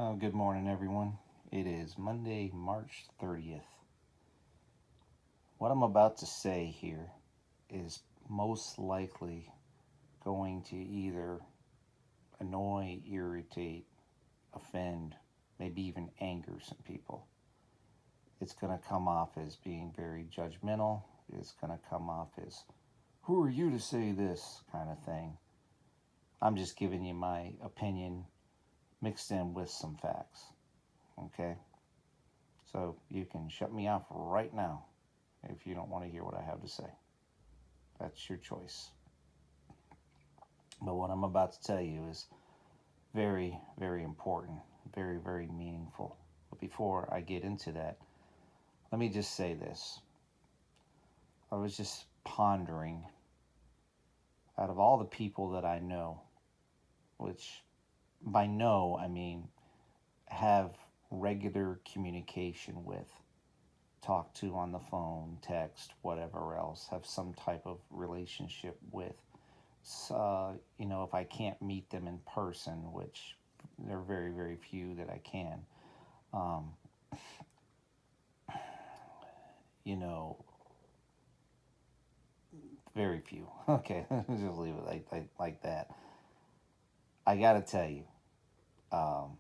Oh, good morning, everyone. It is Monday, March 30th. What I'm about to say here is most likely going to either annoy, irritate, offend, maybe even anger some people. It's going to come off as being very judgmental. It's going to come off as, who are you to say this kind of thing. I'm just giving you my opinion mixed in with some facts. Okay? So you can shut me off right now if you don't want to hear what I have to say. That's your choice. But what I'm about to tell you is very, very important, very, very meaningful. But before I get into that, let me just say this. I was just pondering, out of all the people that I know, which by know I mean have regular communication with, talk to on the phone, text, whatever else, have some type of relationship with. If I can't meet them in person, which there are very, very few that I can, um, you know, very few. Okay, just leave it like that. I got to tell you, um,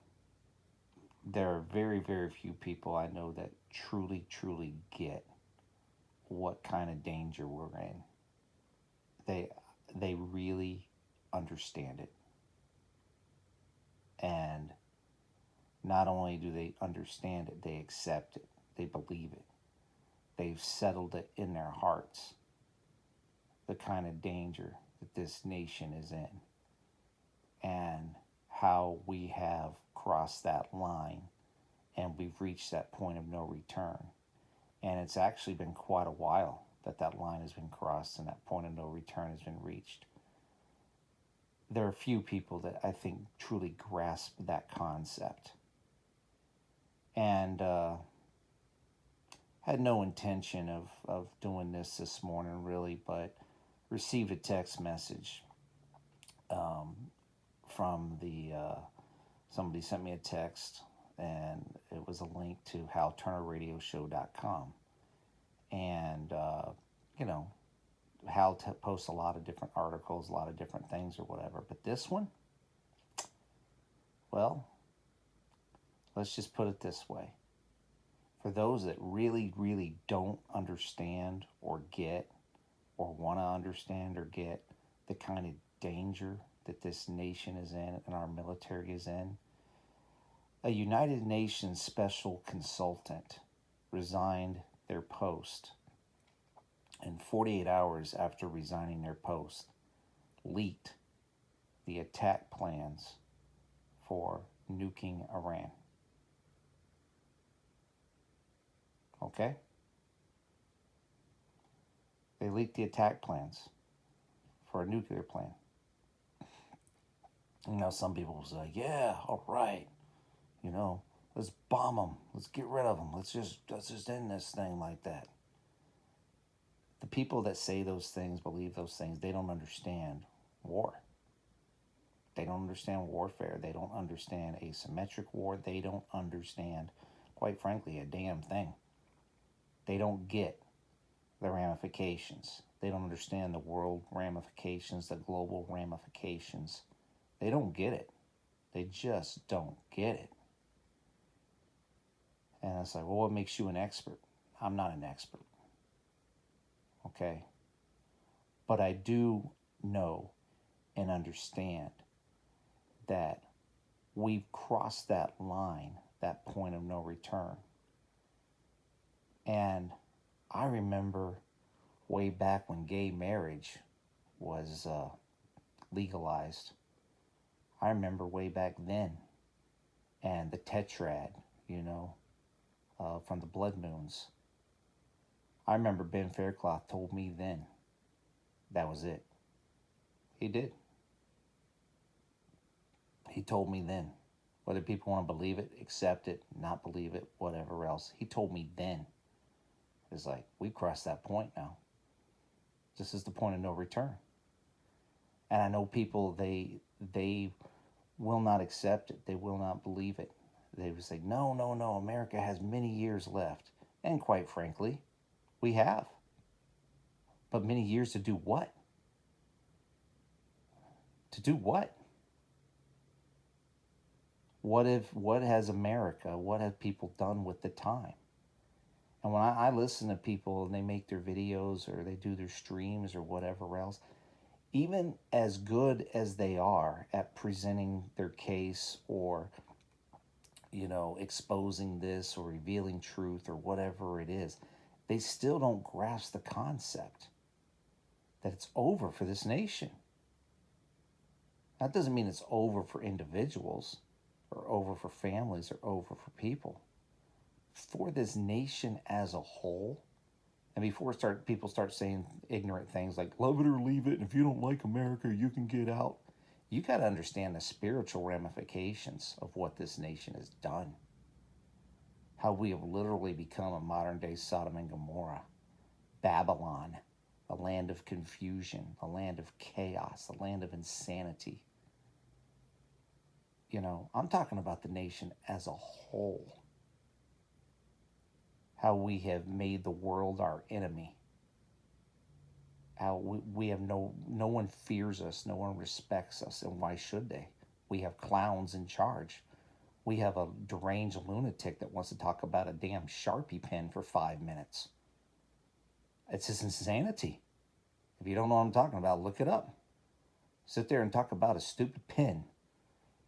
there are very, very few people I know that truly, truly get what kind of danger we're in. They, they really understand it. And not only do they understand it, they accept it. They believe it. They've settled it in their hearts, the kind of danger that this nation is in and how we have crossed that line and we've reached that point of no return. And it's actually been quite a while that that line has been crossed and that point of no return has been reached. There are few people that I think truly grasp that concept. And had no intention of doing this morning really, but received a text message um, from the somebody sent me a text, and it was a link to halturnerradioshow.com. And you know, Hal posts a lot of different articles, a lot of different things or whatever, but this one, well, let's just put it this way. For those that really, really don't understand or get or want to understand or get the kind of danger that this nation is in and our military is in, a United Nations special consultant resigned their post, and 48 hours after resigning their post, leaked the attack plans for nuking Iran. Okay? They leaked the attack plans for a nuclear plan. Some people will say, yeah, all right, let's bomb them. Let's get rid of them. Let's just end this thing like that. The people that say those things, believe those things, they don't understand war. They don't understand warfare. They don't understand asymmetric war. They don't understand, quite frankly, a damn thing. They don't get the ramifications. They don't understand the world ramifications, the global ramifications. They don't get it. They just don't get it. And it's like, well, what makes you an expert? I'm not an expert. Okay? But I do know and understand that we've crossed that line, that point of no return. And I remember way back when gay marriage was legalized. I remember way back then, and the tetrad, from the blood moons. I remember Ben Faircloth told me then that was it. He did. He told me then. Whether people want to believe it, accept it, not believe it, whatever else, he told me then. It's like, we've crossed that point now. This is the point of no return. And I know people, they will not accept it. They will not believe it. they would say, no, no, no, America has many years left. And quite frankly, we have. But many years to do what? To do what? What has America, what have people done with the time? And when I listen to people and they make their videos or they do their streams or whatever else, even as good as they are at presenting their case or, exposing this or revealing truth or whatever it is, they still don't grasp the concept that it's over for this nation. That doesn't mean it's over for individuals or over for families or over for people. For this nation as a whole, and before people start saying ignorant things like love it or leave it, and if you don't like America, you can get out. You got to understand the spiritual ramifications of what this nation has done. How we have literally become a modern day Sodom and Gomorrah, Babylon, a land of confusion, a land of chaos, a land of insanity. I'm talking about the nation as a whole. How we have made the world our enemy. How we have no one fears us, no one respects us, and why should they? We have clowns in charge. We have a deranged lunatic that wants to talk about a damn Sharpie pen for 5 minutes. It's just insanity. If you don't know what I'm talking about, look it up. Sit there and talk about a stupid pen,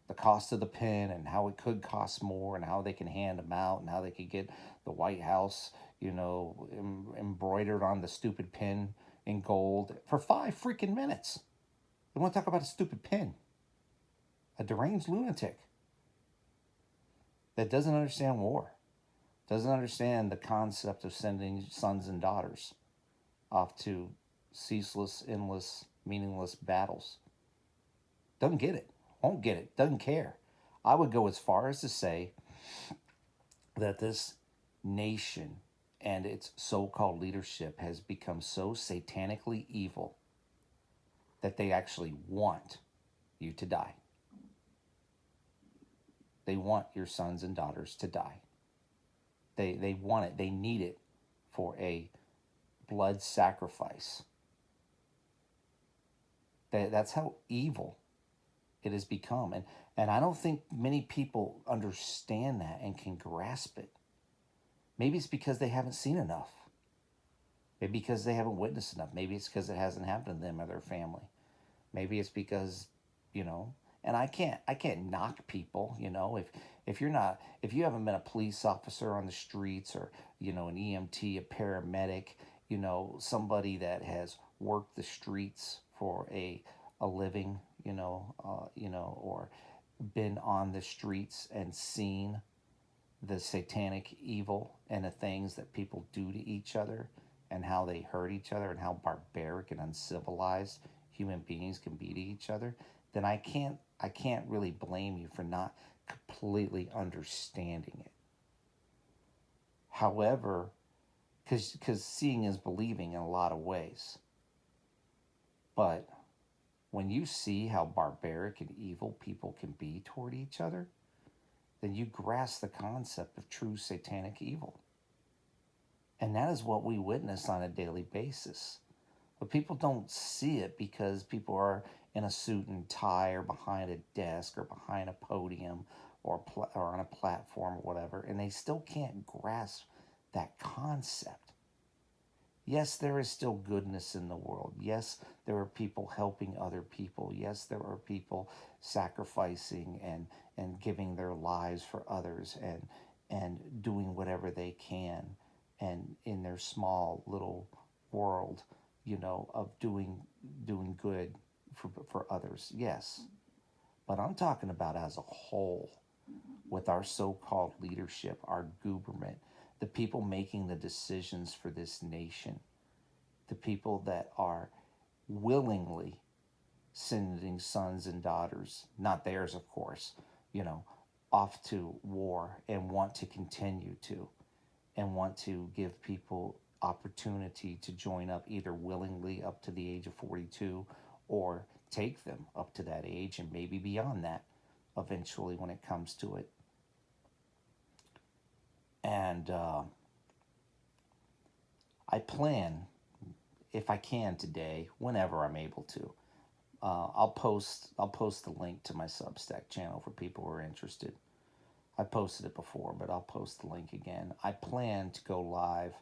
the cost of the pen and how it could cost more and how they can hand them out and how they could get the White House, embroidered on the stupid pen in gold for 5 freaking minutes. They want to talk about a stupid pen. A deranged lunatic that doesn't understand war, doesn't understand the concept of sending sons and daughters off to ceaseless, endless, meaningless battles. Doesn't get it, won't get it, doesn't care. I would go as far as to say that this nation and its so-called leadership has become so satanically evil that they actually want you to die. They want your sons and daughters to die. They want it. They need it for a blood sacrifice. That's how evil it has become. And I don't think many people understand that and can grasp it. Maybe it's because they haven't seen enough. Maybe because they haven't witnessed enough. Maybe it's because it hasn't happened to them or their family. Maybe it's because, and I can't knock people, if you haven't been a police officer on the streets or, an EMT, a paramedic, somebody that has worked the streets for a living, or been on the streets and seen the satanic evil and the things that people do to each other and how they hurt each other and how barbaric and uncivilized human beings can be to each other, then I can't really blame you for not completely understanding it. However, because seeing is believing in a lot of ways. But when you see how barbaric and evil people can be toward each other, then you grasp the concept of true satanic evil. And that is what we witness on a daily basis. But people don't see it because people are in a suit and tie or behind a desk or behind a podium or on a platform or whatever, and they still can't grasp that concept. Yes, there is still goodness in the world. Yes, there are people helping other people. Yes, there are people sacrificing and giving their lives for others and doing whatever they can and in their small little world, of doing good for others. Yes. But I'm talking about as a whole, with our so-called leadership, our government, the people making the decisions for this nation, the people that are willingly sending sons and daughters, not theirs, of course, off to war and want to continue to, and want to give people opportunity to join up either willingly up to the age of 42 or take them up to that age and maybe beyond that eventually when it comes to it. And I plan, if I can today, whenever I'm able to, I'll post the link to my Substack channel for people who are interested. I posted it before, but I'll post the link again. I plan to go live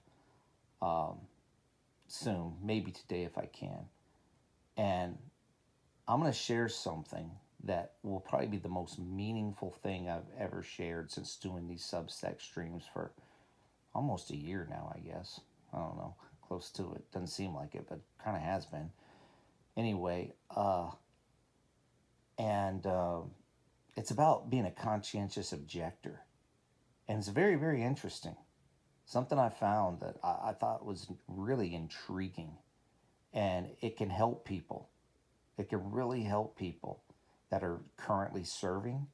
soon, maybe today if I can. And I'm going to share something that will probably be the most meaningful thing I've ever shared since doing these Substack streams for almost a year now, I guess. I don't know, close to it. Doesn't seem like it, but kind of has been. Anyway, and it's about being a conscientious objector. And it's very, very interesting. Something I found that I thought was really intriguing. And it can help people. It can really help people that are currently serving,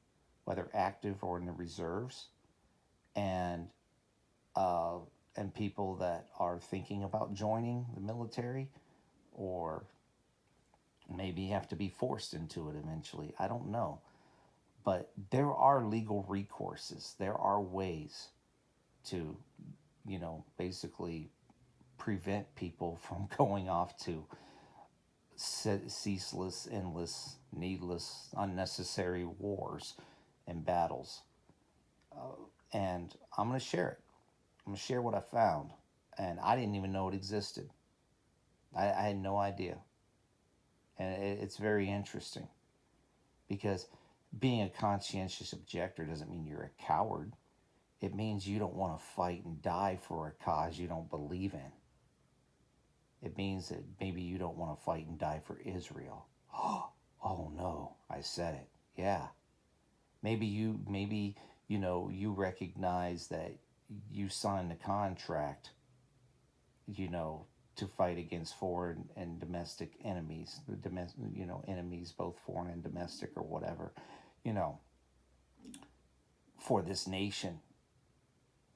whether active or in the reserves, and uh, and people that are thinking about joining the military, or maybe have to be forced into it eventually. I don't know, but there are legal recourses. There are ways to, basically prevent people from going off to ceaseless, endless, needless, unnecessary wars and battles. And I'm going to share it. I'm going to share what I found. And I didn't even know it existed. I had no idea. And it's very interesting because being a conscientious objector doesn't mean you're a coward. It means you don't want to fight and die for a cause you don't believe in. It means that maybe you don't want to fight and die for Israel. Oh no, I said it. Yeah. Maybe you recognize that you signed the contract, you know, to fight against foreign and domestic enemies, enemies both foreign and domestic or whatever, you know, for this nation,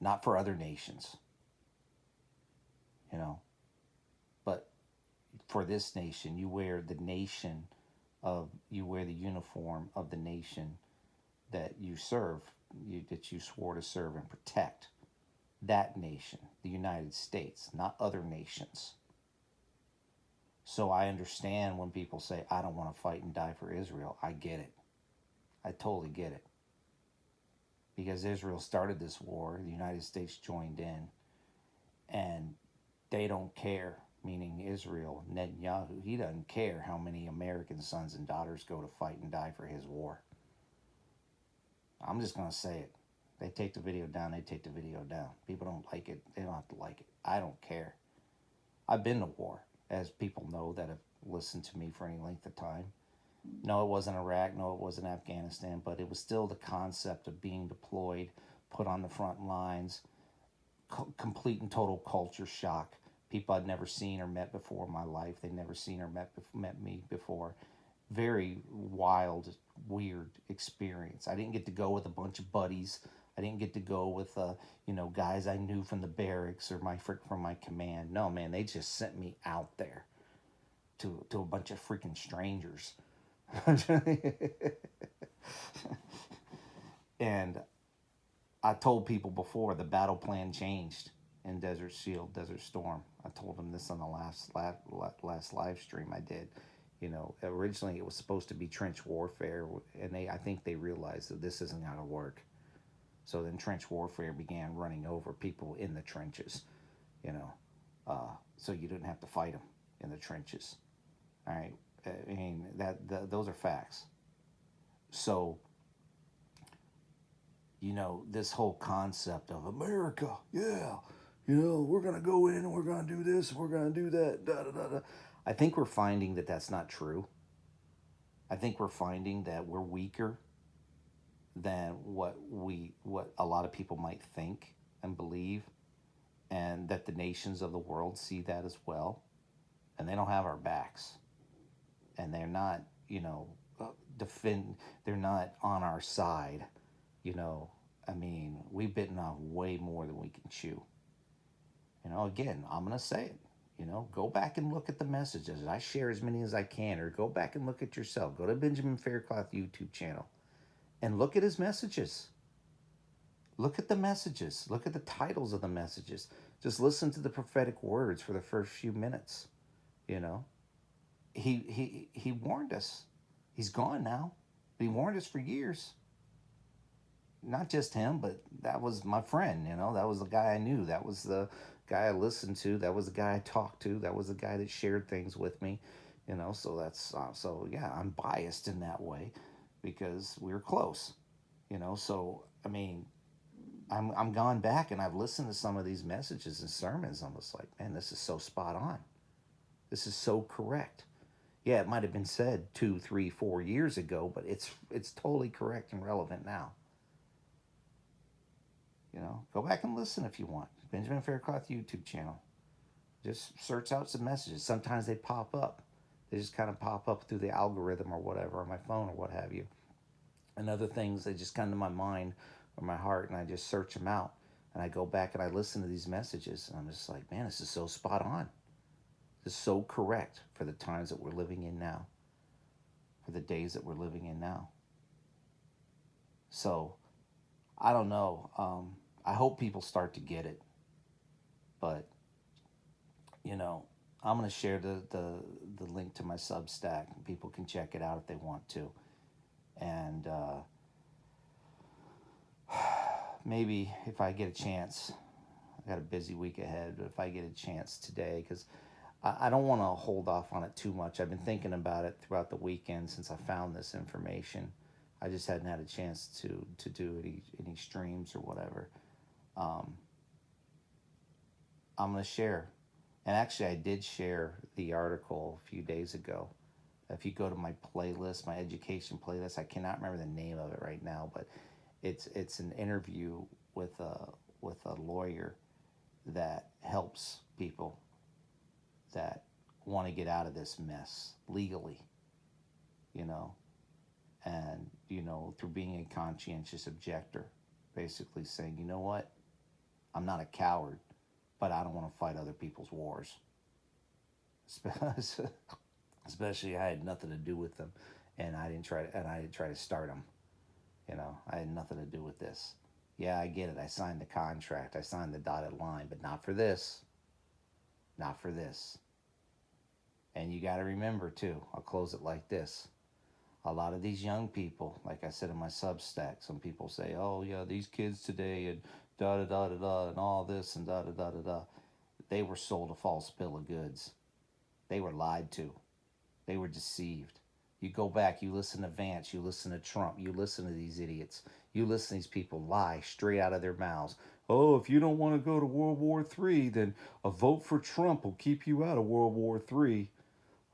not for other nations, you know, but for this nation, you wear the uniform of the nation that you serve, that you swore to serve and protect. That nation, the United States, not other nations. So I understand when people say, I don't want to fight and die for Israel. I get it. I totally get it. Because Israel started this war, the United States joined in, and they don't care, meaning Israel, Netanyahu, he doesn't care how many American sons and daughters go to fight and die for his war. I'm just going to say it. They take the video down, they take the video down. People don't like it, they don't have to like it. I don't care. I've been to war, as people know that have listened to me for any length of time. No, it wasn't Iraq, no, it wasn't Afghanistan, but it was still the concept of being deployed, put on the front lines, complete and total culture shock. People I'd never seen or met before in my life. They'd never seen or met me before. Very wild, weird experience. I didn't get to go with a bunch of buddies. I didn't get to go with guys I knew from the barracks or from my command. No, man, they just sent me out there to a bunch of freaking strangers. And I told people before the battle plan changed in Desert Shield, Desert Storm. I told them this on the last live stream I did. Originally it was supposed to be trench warfare, and I think they realized that this isn't going to work. So then trench warfare began running over people in the trenches, you know, so you didn't have to fight them in the trenches. All right, I mean those are facts. So this whole concept of America, yeah, we're gonna go in and we're gonna do this, and we're gonna do that, da da da da. I think we're finding that that's not true. I think we're finding that we're weaker than what a lot of people might think and believe, and that the nations of the world see that as well, and they don't have our backs, and they're not, defend. They're not on our side. You know, I mean, we've bitten off way more than we can chew. Again, I'm gonna say it. Go back and look at the messages. I share as many as I can, or go back and look at yourself. Go to Benjamin Faircloth YouTube channel and look at his messages. Look at the messages. Look at the titles of the messages. Just listen to the prophetic words for the first few minutes. You know, he warned us. He's gone now. He warned us for years. Not just him, but that was my friend. You know, that was the guy I knew. That was the guy I listened to. That was the guy I talked to. That was the guy that shared things with me. You know, so that's so yeah. I'm biased in that way because we were close. You know, so I mean, I'm gone back and I've listened to some of these messages and sermons. I'm just like, man, this is so spot on. This is so correct. Yeah, it might have been said 2, 3, 4 years ago, but it's totally correct and relevant now. You know, go back and listen if you want. Benjamin Faircloth YouTube channel. Just search out some messages. Sometimes they pop up. They just kind of pop up through the algorithm or whatever on my phone or what have you. And other things they just come to my mind or my heart, and I just search them out. And I go back and I listen to these messages, and I'm just like, man, this is so spot on. This is so correct for the times that we're living in now, for the days that we're living in now. So I don't know. I hope people start to get it, but you know, I'm gonna share the link to my Substack. People can check it out if they want to, and maybe if I get a chance, I got a busy week ahead, but if I get a chance today, because I don't want to hold off on it too much. I've been thinking about it throughout the weekend since I found this information. I just hadn't had a chance to do any streams or whatever. Um, I'm gonna share, and actually, I did share the article a few days ago. If you go to my playlist, my education playlist, I cannot remember the name of it right now, but it's an interview with a lawyer that helps people that want to get out of this mess legally, you know, and you know through being a conscientious objector, basically saying, you know what, I'm not a coward, but I don't want to fight other people's wars. Especially I had nothing to do with them, and I didn't try to start them. You know, I had nothing to do with this. Yeah, I get it. I signed the contract. I signed the dotted line, but not for this. Not for this. And you got to remember too. I'll close it like this. A lot of these young people, like I said in my Substack, some people say, "Oh yeah, these kids today and da da da da da and all this and da da da da da." They were sold a false bill of goods. They were lied to. They were deceived. You go back, you listen to Vance, you listen to Trump, you listen to these idiots, you listen to these people lie straight out of their mouths. Oh, if you don't want to go to World War III, then a vote for Trump will keep you out of World War III.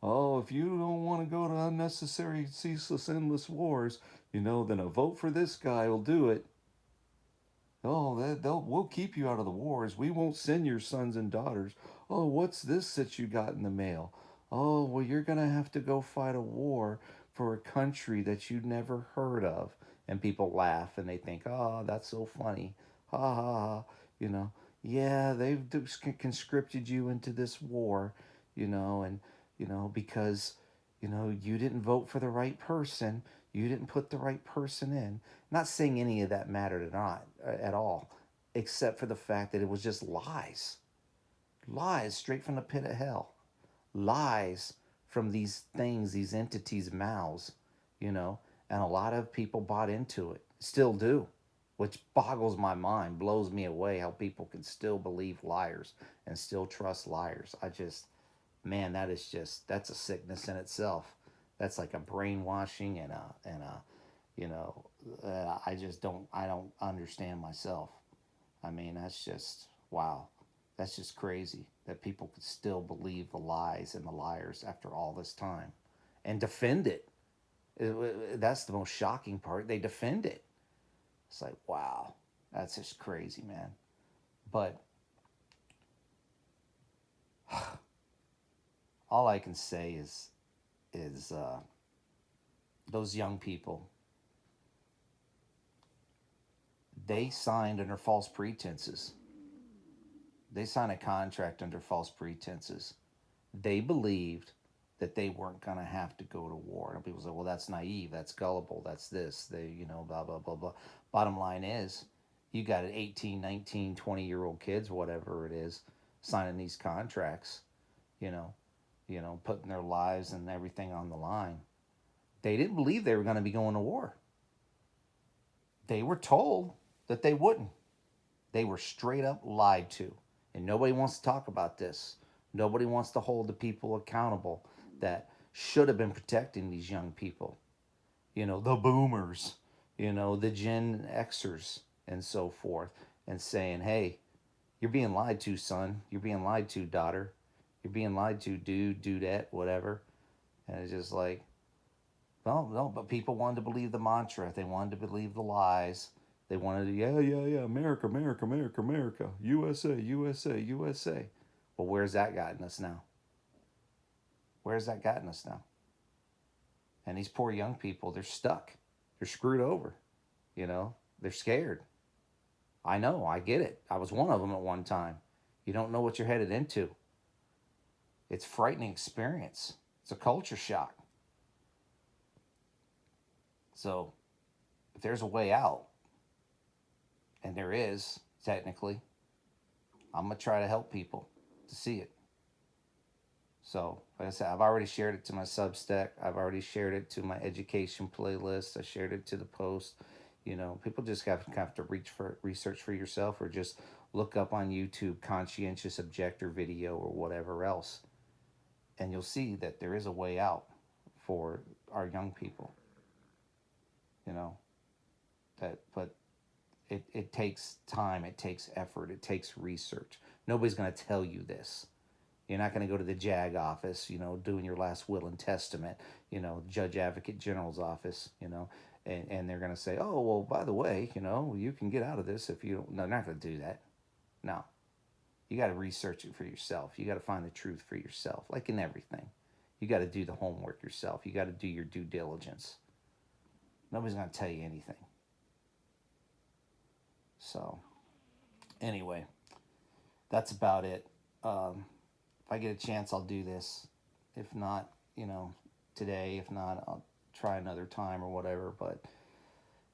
Oh, if you don't want to go to unnecessary, ceaseless, endless wars, you know, then a vote for this guy will do it. Oh, we'll keep you out of the wars. We won't send your sons and daughters. Oh, what's this that you got in the mail? Oh, well, you're going to have to go fight a war for a country that you never heard of. And people laugh and they think, oh, that's so funny. Ha ha ha. You know, yeah, they've conscripted you into this war, you know, and, you know, because, you know, you didn't vote for the right person. You didn't put the right person in. Not saying any of that mattered or not at all, except for the fact that it was just lies. Lies straight from the pit of hell. Lies from these things, these entities' mouths, you know, and a lot of people bought into it, still do, which boggles my mind, blows me away how people can still believe liars and still trust liars. I just, man, that is just, that's a sickness in itself. That's like a brainwashing and a you know, I just I don't understand myself. I mean, that's just, wow. That's just crazy that people could still believe the lies and the liars after all this time and defend it. That's the most shocking part. They defend it. It's like, wow, that's just crazy, man. But all I can say is those young people, they signed under false pretenses. They signed a contract under false pretenses. They believed that they weren't going to have to go to war. And people say, well, that's naive, that's gullible, that's this, they, you know, blah, blah, blah, blah. Bottom line is, You got 18, 19, 20-year-old kids, whatever it is, signing these contracts, you know, putting their lives and everything on the line. They didn't believe they were going to be going to war. They were told that they wouldn't. They were straight up lied to. And nobody wants to talk about this. Nobody wants to hold the people accountable that should have been protecting these young people. The boomers, the Gen Xers and so forth, and saying, hey, you're being lied to, son. You're being lied to, daughter. You're being lied to, dude, dudette, whatever. And it's just like, well, no, but people wanted to believe the mantra. They wanted to believe the lies. They wanted to, yeah, America, America, America, America, USA, USA, USA. Well, where's that gotten us now? Where's that gotten us now? And these poor young people, they're stuck. They're screwed over. They're scared. I know, I get it. I was one of them at one time. You don't know what you're headed into. It's a frightening experience. It's a culture shock. So, if there's a way out, and there is, technically, I'm going to try to help people to see it. So, like I said, I've already shared it to my Substack. I've already shared it to my education playlist. I shared it to the post. People just have to research for yourself, or just look up on YouTube Conscientious Objector video or whatever else. And you'll see that there is a way out for our young people. But it takes time, it takes effort, it takes research. Nobody's going to tell you this. You're not going to go to the JAG office, doing your last will and testament, Judge Advocate General's office, and they're going to say, oh, well, by the way, you can get out of this if you don't. No, they're not going to do that. No. You got to research it for yourself. You got to find the truth for yourself, like in everything. You got to do the homework yourself. You got to do your due diligence. Nobody's going to tell you anything. So, anyway, that's about it. If I get a chance, I'll do this. If not, today. If not, I'll try another time or whatever. But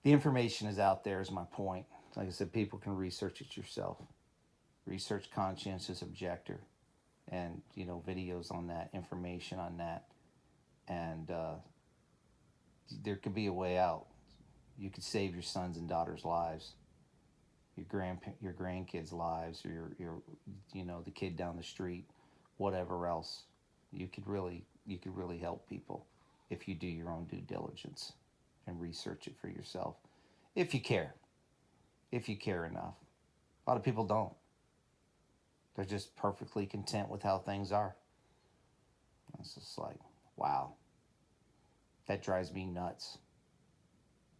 the information is out there, is my point. Like I said, people can research it yourself. Research Conscientious Objector, and videos on that, information on that, and there could be a way out. You could save your sons and daughters' lives, your grandkids' lives, or your the kid down the street, whatever else. You could really help people if you do your own due diligence and research it for yourself. If you care enough. A lot of people don't. They're just perfectly content with how things are. It's just like, wow. That drives me nuts.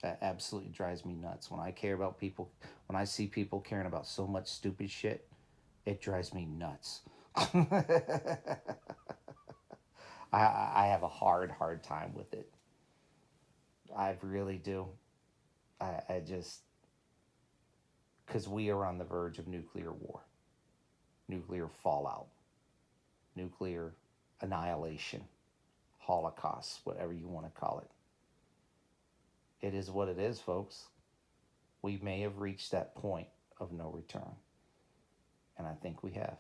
That absolutely drives me nuts. When I care about people, when I see people caring about so much stupid shit, it drives me nuts. I have a hard time with it. I really do. I just, because we are on the verge of nuclear war, nuclear fallout, nuclear annihilation, Holocaust, whatever you want to call it. It is what it is, folks. We may have reached that point of no return. And I think we have.